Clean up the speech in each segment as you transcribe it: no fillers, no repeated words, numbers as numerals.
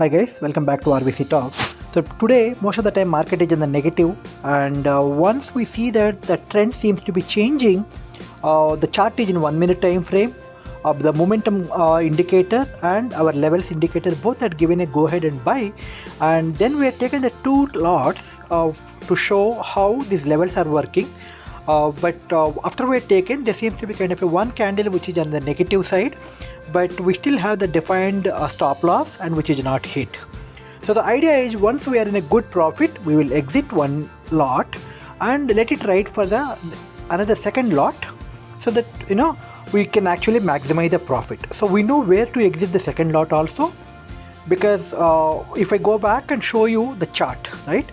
Hi guys, welcome back to RVC Talks. So today most of the time market is in the negative, and once we see that the trend seems to be changing, the chart is in 1 minute time frame of the momentum indicator and our levels indicator both are given a go ahead and buy, and then we have taken the two lots to show how these levels are working. But after we have taken, there seems to be kind of a one candle which is on the negative side, but we still have the defined stop loss and which is not hit. So the idea is once we are in a good profit, we will exit one lot and let it ride for the another second lot, so that we can actually maximize the profit. So we know where to exit the second lot also, because if I go back and show you the chart, right,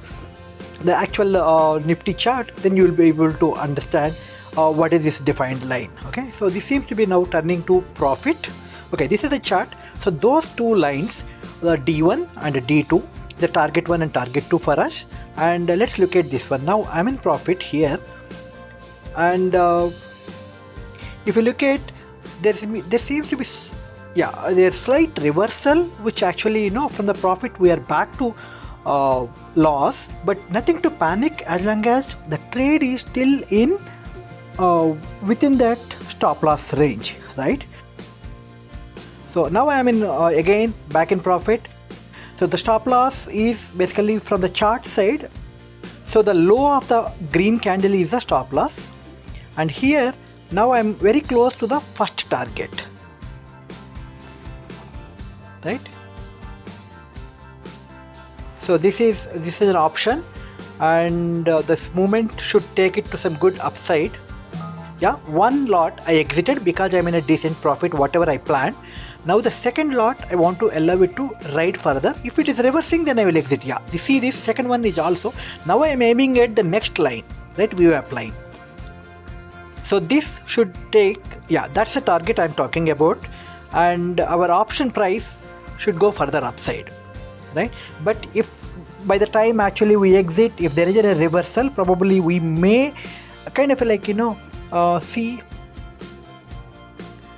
the actual Nifty chart, then you will be able to understand what is this defined line. Okay, so this seems to be now turning to profit. Okay, this is the chart. So those two lines, the D1 and the D2, the target 1 and target 2 for us. And let's look at this one. Now I'm in profit here, and if you look at, there seems to be there's slight reversal, which actually from the profit we are back to loss, but nothing to panic as long as the trade is still in within that stop loss range, right? So now I am in again back in profit. So the stop loss is basically from the chart side. So the low of the green candle is the stop loss, and here now I am very close to the first target, right? So this is an option, and this movement should take it to some good upside. Yeah, one lot I exited because I'm in a decent profit, whatever I planned. Now the second lot I want to allow it to ride further. If it is reversing, then I will exit. Yeah, you see this second one is also, now I am aiming at the next line, right, VWAP line. So this should take, that's the target I'm talking about, and our option price should go further upside, right? But if by the time actually we exit, if there is a reversal, probably we may kind of like see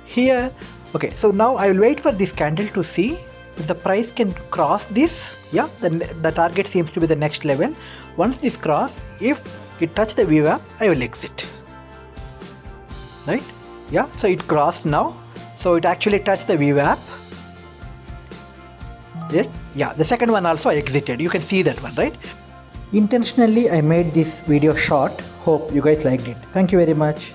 here. Okay, so now I will wait for this candle to see if the price can cross this. Yeah, the target seems to be the next level. Once this cross, if it touch the VWAP, I will exit, right? Yeah, so it crossed now, so it actually touched the VWAP. Yeah, the second one also I exited. You can see that one, right? Intentionally I made this video short. Hope you guys liked it. Thank you very much.